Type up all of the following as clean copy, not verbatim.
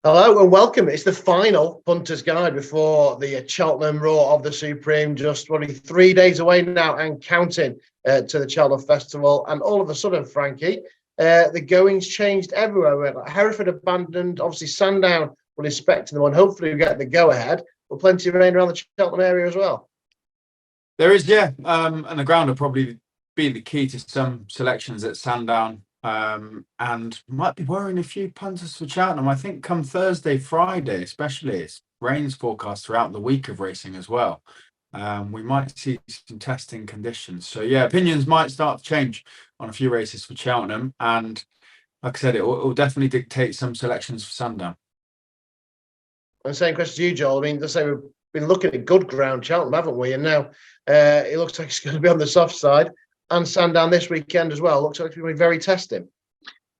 Hello and welcome. It's the final Punters Guide before the Cheltenham Roar of the Supreme. Just only 3 days away now and counting to the Cheltenham Festival. And all of a sudden, Frankie, the goings changed everywhere. Hereford abandoned. Obviously, Sandown will inspect them and hopefully we get the go-ahead. But plenty of rain around the Cheltenham area as well. There is, yeah. And the ground will probably be the key to some selections at Sandown. And might be worrying a few punters for Cheltenham. I think come Thursday, Friday, especially, it's rains forecast throughout the week of racing as well. We might see some testing conditions. So yeah, opinions might start to change on a few races for Cheltenham. And like I said, it will definitely dictate some selections for Sandown. And same question to you, Joel. I mean, let's say we've been looking at good ground, Cheltenham, haven't we? And now it looks like it's going to be on the soft side. And Sandown this weekend as well. Looks like it's going to be very testing.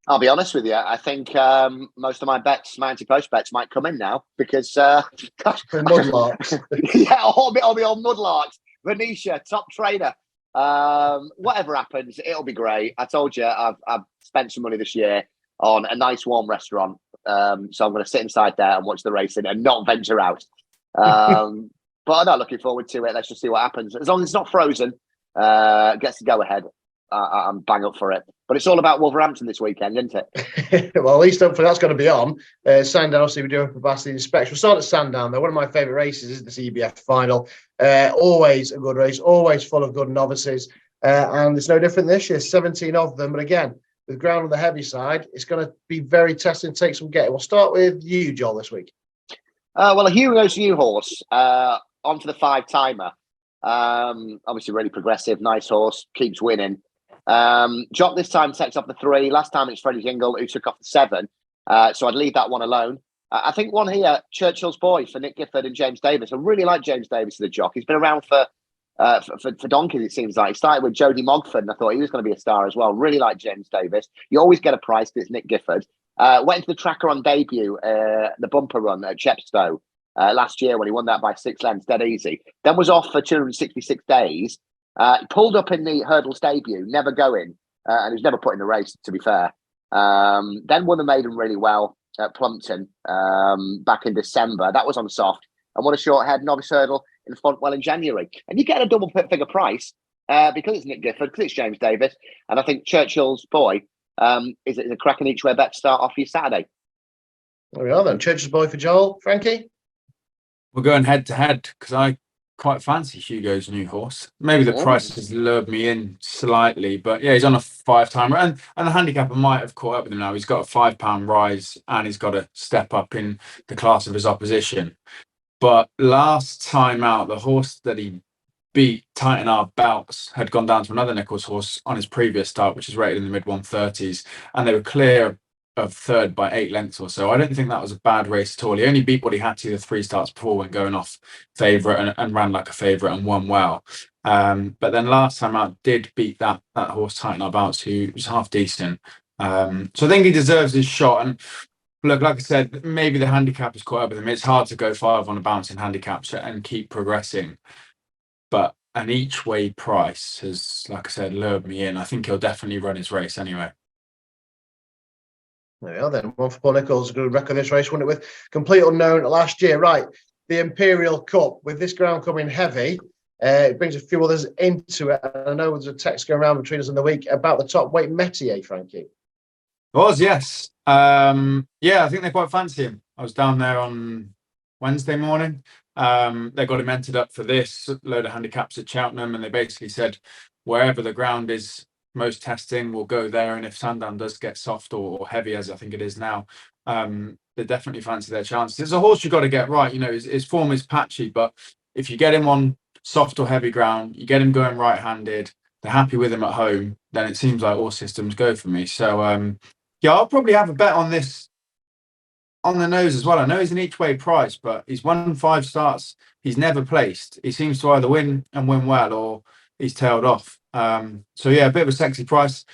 I'll be honest with you. I think most of my bets, my anti-post bets, might come in now because Mudlarks. Yeah, I'll be on mudlarks. Venetia, top trainer. Whatever happens, it'll be great. I told you, I've spent some money this year on a nice warm restaurant, so I'm going to sit inside there and watch the racing and not venture out. But I'm not looking forward to it. Let's just see what happens. As long as it's not frozen, gets to go ahead. I'm bang up for it. But it's all about Wolverhampton this weekend, isn't it? Well, at least hopefully that's going to be on. Sandown, obviously, we're doing capacity inspection. We'll start at Sandown, though. One of my favourite races is the CBF final. Always a good race, always full of good novices. And it's no different this year, 17 of them. But again, with ground on the heavy side, it's going to be very testing, take some getting. We'll start with you, Joel, this week. Well, a Hugo's new horse onto the 5-timer. Obviously, really progressive, nice horse, keeps winning. Jock this time takes off the 3. Last time it's Freddie Jingle who took off the 7. So I'd leave that one alone. I think one here, Churchill's Boy for Nick Gifford and James Davis. I really like James Davis, the jock. He's been around for donkeys, it seems like. He started with Jody Mogford, and I thought he was going to be a star as well. Really like James Davis. You always get a price because it's Nick Gifford. Went into the tracker on debut, the bumper run at Chepstow last year when he won that by 6 lengths, dead easy. Then was off for 266 days. Pulled up in the hurdles debut, never going, and he was never put in the race, to be fair. Then won the maiden really well at Plumpton back in December. That was on soft. And won a short head novice hurdle in Fontwell in January. And you get a double figure price because it's Nick Gifford, because it's James Davis. And I think Churchill's Boy is a cracking each way bet to start off your Saturday. There we are then. Churchill's Boy for Joel. Frankie? We're going head to head because I quite fancy Hugo's new horse. Maybe the price has lured me in slightly, but yeah, he's on a 5-timer, and the handicapper might have caught up with him now. He's got a £5 rise and he's got to step up in the class of his opposition. But last time out, the horse that he beat, Tighten Our Belts, had gone down to another Nichols horse on his previous start, which is rated in the mid 130s, and they were clear of third by 8 lengths or so. I don't think that was a bad race at all. He only beat what he had to the 3 starts before when going off favourite and ran like a favourite and won well. But then last time out did beat that horse Tighten Our Belts, who was half decent. So I think he deserves his shot. And look, like I said, maybe the handicap has caught up with him. It's hard to go 5 on a bouncing handicap and keep progressing. But an each way price has, like I said, lured me in. I think he'll definitely run his race anyway. There we are then. One for Paul Nichols. Good record this race, won it with complete unknown last year. Right, the Imperial Cup. With this ground coming heavy, it brings a few others into it. And I know there's a text going around between us in the week about the top weight Metier, Frankie. Yes. Yeah, I think they quite fancy him. I was down there on Wednesday morning. They got him entered up for this load of handicaps at Cheltenham, and they basically said wherever the ground is most testing will go there, and if Sandown does get soft or heavy as I think it is now, they definitely fancy their chances. It's a horse you've got to get right. You know, his form is patchy, but if you get him on soft or heavy ground, you get him going right-handed, they're happy with him at home, then it seems like all systems go for me. So yeah, I'll probably have a bet on this on the nose as well. I know he's an each way price, but he's won 5 starts, he's never placed. He seems to either win and win well, or he's tailed off. So yeah, a bit of a sexy price.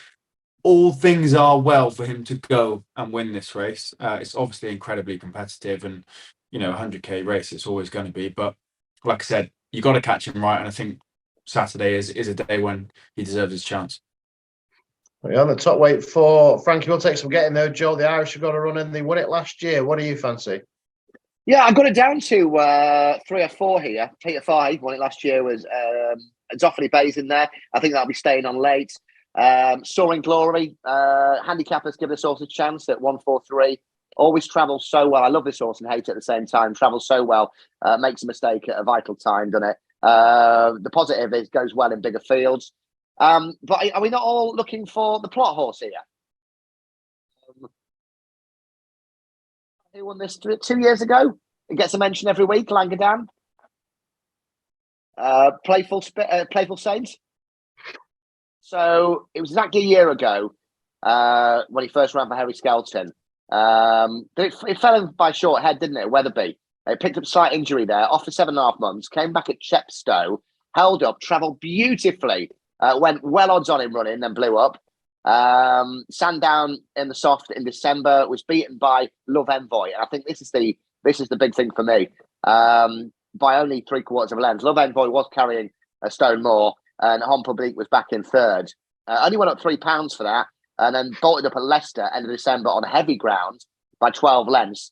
All things are well for him to go and win this race. It's obviously incredibly competitive, and you know, 100k race it's always going to be. But like I said, you got to catch him right, and I think Saturday is a day when he deserves his chance. Yeah, on the top weight for Frankie will take some getting though. Joel, the Irish have got a run in. They won it last year. What do you fancy? Yeah, I got it down to 3 or 4 here. Peter Fahey won it last year. Was Zoffany Bay's in there. I think that'll be staying on late. Soaring Glory, handicappers give this horse a chance at 143. Always travels so well. I love this horse and hate it at the same time. Travels so well. Makes a mistake at a vital time, doesn't it? The positive is goes well in bigger fields. But are we not all looking for the plot horse here? Who won this 2 years ago? It gets a mention every week. Langadam. Playful Saint. So it was exactly a year ago when he first ran for Harry Skelton. It fell in by short head, didn't it? Weatherby. It picked up a slight injury there, off for 7.5 months, came back at Chepstow, held up, travelled beautifully, went well odds on him running, then blew up. Sandown in the soft in December, was beaten by Love Envoy. And I think this is the big thing for me. By only 3/4 of a length. Love Envoy was carrying a stone more, and Hon Public was back in third. Only went up £3 for that, and then bolted up at Leicester end of December on heavy ground by 12 lengths.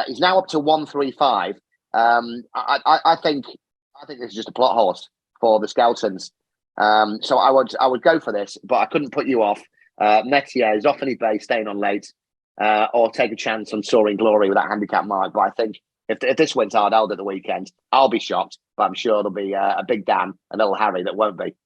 He's now up to 135. I think this is just a plot horse for the Skeltons. So I would go for this, but I couldn't put you off. Metier, Zoffany Bay staying on late, or take a chance on Soaring Glory with that handicap mark. But I think if this wins hard held at the weekend, I'll be shocked. But I'm sure there'll be a big Dan and little Harry that won't be.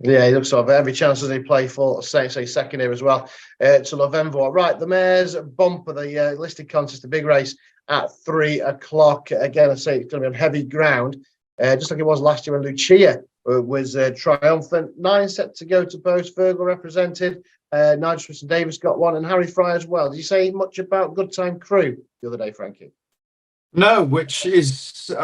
Yeah, he looks like every chance as they play for say second here as well to Lovemvo. Right, the Mares Bumper, the listed contest, the big race at 3 o'clock. Again, I say it's going to be on heavy ground, just like it was last year when Lucia was triumphant. 9 set to go to post. Virgil represented. Nigel Smith-Davis got one, and Harry Fry as well. Did you say much about Good Time Crew the other day, Frankie? No, which is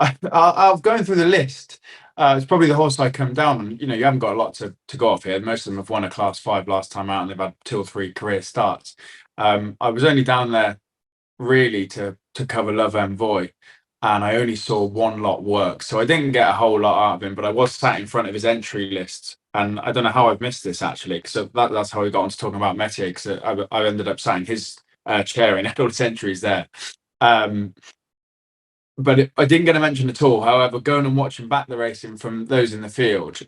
I'm going through the list. It's probably the horse I come down on. You know, you haven't got a lot to go off here. Most of them have won a Class 5 last time out, and they've had 2 or 3 career starts. I was only down there really to cover Love Envoy, and I only saw one lot work, so I didn't get a whole lot out of him. But I was sat in front of his entry list, and I don't know how I've missed this actually, because that's how we got on to talking about Metier, because I ended up sat in his chair and had all his entries there. But I didn't get a mention at all. However, going and watching back the racing from those in the field,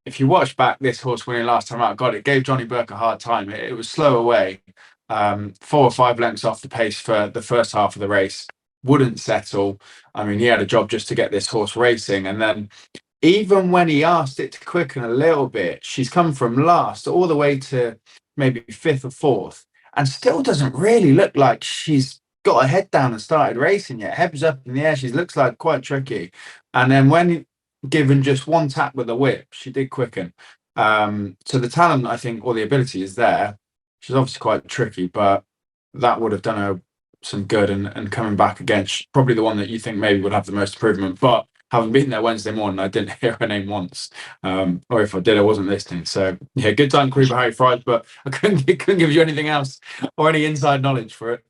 if you watch back this horse winning last time out, God, it gave Johnny Burke a hard time. It was slow away, 4 or 5 lengths off the pace for the first half of the race, wouldn't settle. I mean, he had a job just to get this horse racing. And then even when he asked it to quicken a little bit, she's come from last all the way to maybe 5th or 4th, and still doesn't really look like she's got her head down and started racing yet. Head's up in the air. She looks like quite tricky. And then when given just one tap with a whip, she did quicken. So the talent, I think, or the ability is there. She's obviously quite tricky, but that would have done her some good. And coming back against probably the one that you think maybe would have the most improvement. But having been there Wednesday morning, I didn't hear her name once. Or if I did, I wasn't listening. So yeah, Good Time Crew for Harry Fries, but I couldn't give you anything else or any inside knowledge for it.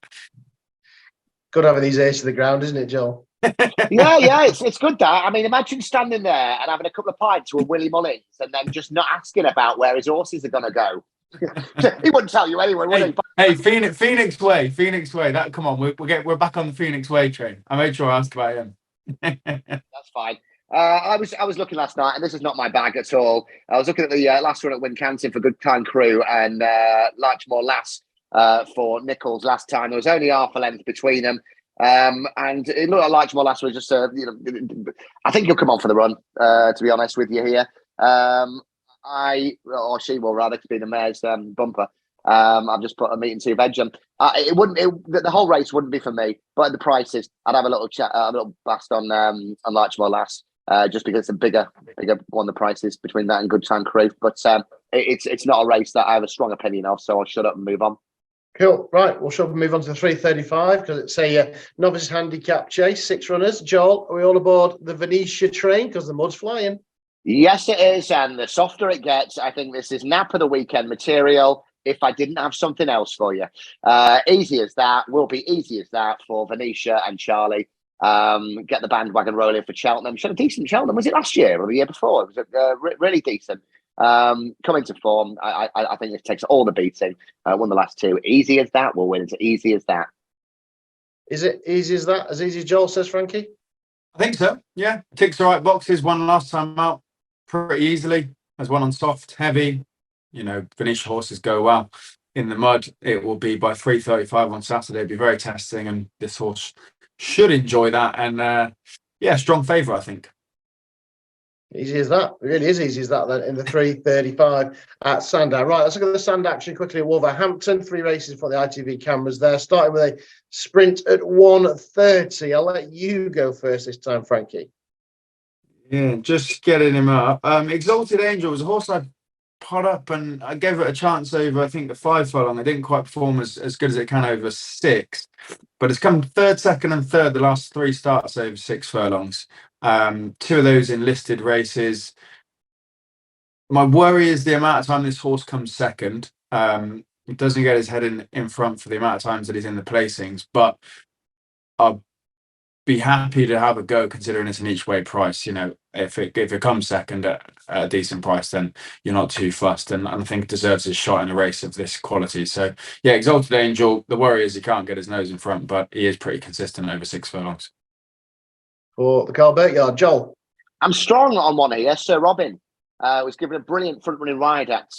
Good having these ears to the ground, isn't it, Joel? yeah, it's good that. I mean, imagine standing there and having a couple of pints with Willie Mullins and then just not asking about where his horses are going to go. He wouldn't tell you anyway, would he? Hey, Phoenix Way. That come on, we're back on the Phoenix Way train. I made sure I asked about him. That's fine. I was looking last night, and this is not my bag at all. I was looking at the last run at Wincanton for Good Time Crew and Larchmore Lass for Nichols last time. There was only half a length between them. And it looked like Larchmore Lass was just, I think he'll come on for the run, to be honest with you here. Or she will rather, to be the Mare's bumper. I've just put a meeting to veg on. The whole race wouldn't be for me, but the prices, I'd have a little chat, a little blast on Larchmore Lass, just because it's a bigger one, the prices between that and Good Time Crew. But it's not a race that I have a strong opinion of, so I'll shut up and move on. Cool. Right, we'll shall move on to the 3:35 because it's a novice handicap chase, 6 runners. Joel, are we all aboard the Venetia train because the mud's flying? Yes, it is, and the softer it gets, I think this is nap of the weekend material. If I didn't have something else for you, easy as that will be easy as that for Venetia and Charlie. Get the bandwagon rolling for Cheltenham. She had a decent Cheltenham. Was it last year or the year before? It was really decent. Coming to form, I think it takes all the beating. Won the last two. Easy as that. We'll win. It's easy as that. Is it easy as that? As easy as Joel says, Frankie? I think so. Yeah, ticks the right boxes. Won last time out pretty easily. Has one on soft, heavy. Venetia horses go well in the mud. It will be by 3:35 on Saturday. It'll be very testing, and this horse should enjoy that. And strong favourite, I think. Easy as that. It really is easy as that then in the 3:35 at Sandown. Right, let's look at the stand action quickly at Wolverhampton. 3 races for the ITV cameras there. Starting with a sprint at 1:30. I'll let you go first this time, Frankie. Yeah, just getting him up. Exalted Angel was a horse I put up and I gave it a chance over, I think, the 5 furlong. I didn't quite perform as good as it can over 6, but it's come third, second, and third the last 3 starts over 6 furlongs. 2 of those in listed races. My worry is the amount of time this horse comes second. He doesn't get his head in front for the amount of times that he's in the placings, but I'll be happy to have a go considering it's an each way price. If it comes second at a decent price, then you're not too fussed, and I think it deserves his shot in a race of this quality. So yeah, Exalted Angel. The worry is he can't get his nose in front, but he is pretty consistent over 6 furlongs. For the Carl Burkyard, Joel. I'm strong on one here. Sir Robin was given a brilliant front running ride at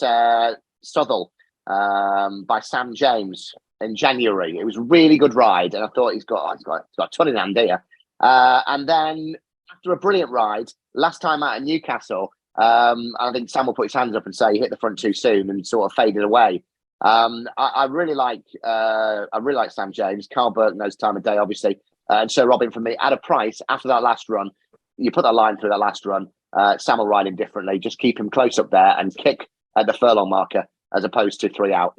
Southall by Sam James in January. It was a really good ride, and I thought he's got a ton in hand here. And then after a brilliant ride last time out in Newcastle, I think Sam will put his hands up and say he hit the front too soon and sort of faded away. I really like Sam James. Carl Burke knows time of day, obviously, and Sir Robin for me at a price after that last run. You put that line through that last run. Sam will ride him differently. Just keep him close up there and kick at the furlong marker as opposed to 3 out.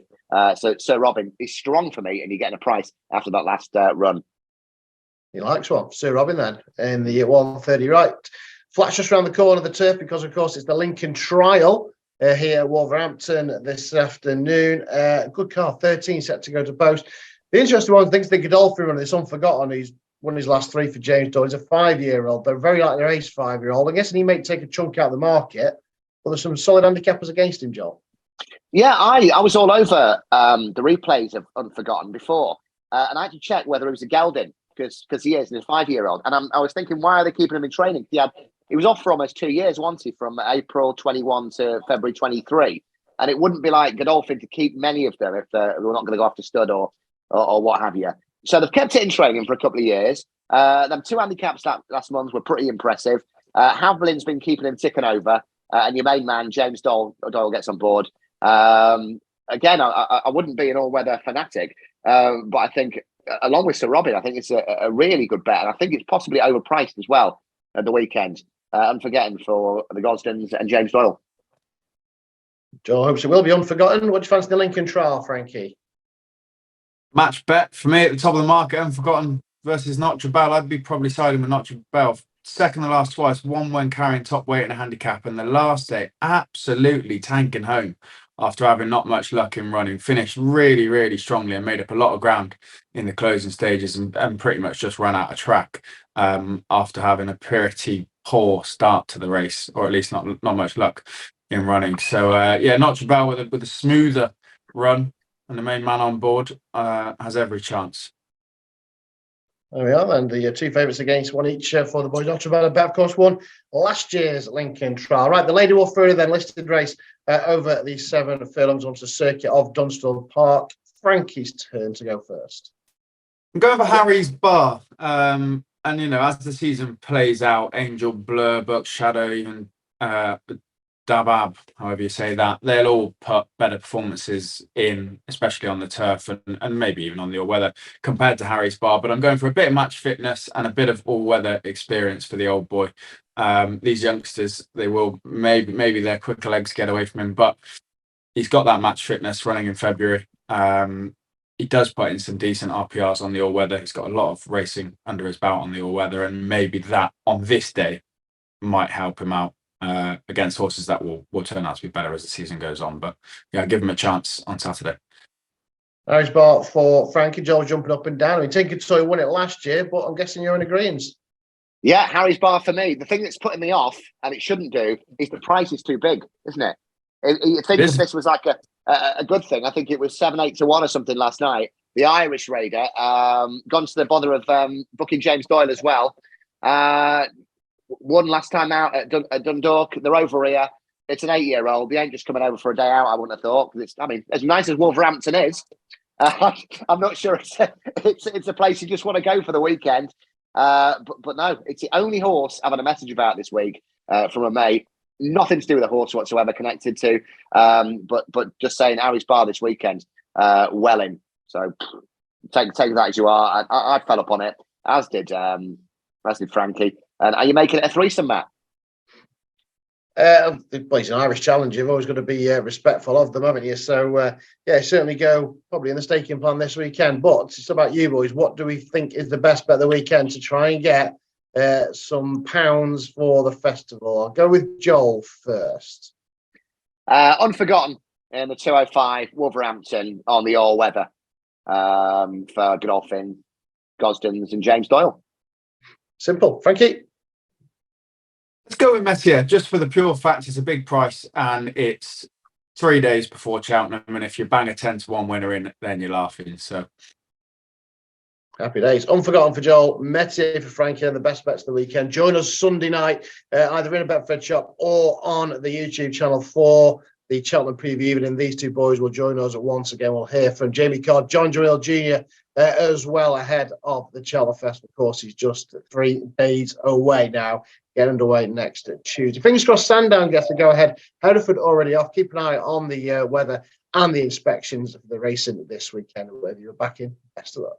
So Sir Robin is strong for me, and you're getting a price after that last run. He likes one. Sir Robin then in the 1:30. Right. Flash just around the corner of the turf because, of course, it's the Lincoln Trial here at Wolverhampton this afternoon. Good car, 13 set to go to post. The interesting one, I think, is the Godolphin run. It's Unforgotten. He's won his last 3 for James Doyle. He's a 5-year-old. They're very likely a race 5-year-old. I'm guessing he may take a chunk out of the market, but there's some solid handicappers against him, Joel. Yeah, I was all over the replays of Unforgotten before, and I had to check whether he was a gelding because he is, and he's a 5-year-old. And I was thinking, why are they keeping him in training? He was off for almost 2 years, wasn't he, from April 21 to February 23. And it wouldn't be like Godolphin to keep many of them if they're not going to go off to stud or what have you. So they've kept it in training for a couple of years. Them 2 handicaps last month were pretty impressive. Haviland's been keeping him ticking over, and your main man, James Doyle gets on board. Again, I wouldn't be an all-weather fanatic, but I think, along with Sir Robin, I think it's a really good bet, and I think it's possibly overpriced as well at the weekend. Unforgotten for the Gosdens and James Doyle. Joel hopes it will be Unforgotten. What do you fancy the Lincoln Trial, Frankie? Match bet for me at the top of the market. Unforgotten versus Notre Belle. I'd be probably siding with Notre Belle. Second the last twice, one when carrying top weight in a handicap, and the last day absolutely tanking home after having not much luck in running. Finished really, really strongly and made up a lot of ground in the closing stages and pretty much just ran out of track after having a pretty poor start to the race, or at least not much luck in running. So Notre Belle with a smoother run and the main man on board has every chance. There we are, and the 2 favourites against one each for the boys. Notre Belle, of course, won last year's Lincoln Trial. Right, the Lady Wolf Fury then listed race over the 7 furlongs onto the circuit of Dunstall Park. Frankie's turn to go first. I'm going for Harry's Bar. And, as the season plays out, Angel, Blur, Buck, Shadow, even Dabab, however you say that, they'll all put better performances in, especially on the turf and maybe even on the all-weather compared to Harry's Bar. But I'm going for a bit of match fitness and a bit of all-weather experience for the old boy. These youngsters, they will maybe their quicker legs get away from him, but he's got that match fitness running in February. He does put in some decent RPRs on the all-weather. He's got a lot of racing under his belt on the all-weather, and maybe that on this day might help him out against horses that will turn out to be better as the season goes on. But yeah, give him a chance on Saturday. Harry's Bar for Frankie. Joel jumping up and down. I mean, Tinker Toy won it last year, but I'm guessing you're in agreement. Yeah, Harry's Bar for me. The thing that's putting me off, and it shouldn't do, is the price is too big, isn't it? You think if this was like a good thing, I think it was 7-8 to 1 or something last night. The Irish Raider, gone to the bother of booking James Doyle as well. Won last time out at Dundalk. They're over here. It's an 8-year-old. They ain't just coming over for a day out, I wouldn't have thought. As nice as Wolverhampton is, I'm not sure it's a place you just want to go for the weekend. But no, it's the only horse I've had a message about this week from a mate. Nothing to do with the horse whatsoever connected to, but just saying Harry's Bar this weekend, Welling. So take that as you are. I fell up on it, as did Frankie. And are you making it a threesome, Matt? Well, he's an Irish challenger. You've always got to be respectful of them, haven't you? So, certainly go probably in the staking plan this weekend. But it's about you boys. What do we think is the best bet of the weekend to try and get some pounds for the festival? I'll go with Joel first. Unforgotten in the 205 Wolverhampton on the all-weather for Godolphin, Gosdens and James Doyle. Simple. Frankie? Let's go with Messier, just for the pure fact it's a big price and it's 3 days before Cheltenham. And if you bang a 10 to 1 winner in, then you're laughing. So happy days. Unforgotten for Joel, Messier for Frankie, and the best bets of the weekend. Join us Sunday night, either in a Betfred shop or on the YouTube channel for the Cheltenham preview evening. These two boys will join us once again. We'll hear from Jamie Codd, John Jarrell Jr. As well ahead of the Cheltenham Festival. Of course, he's just 3 days away now. Get underway next Tuesday. Fingers crossed Sandown gets to go ahead. Hereford already off. Keep an eye on the weather and the inspections of the racing this weekend. Whether you're back in, best of luck.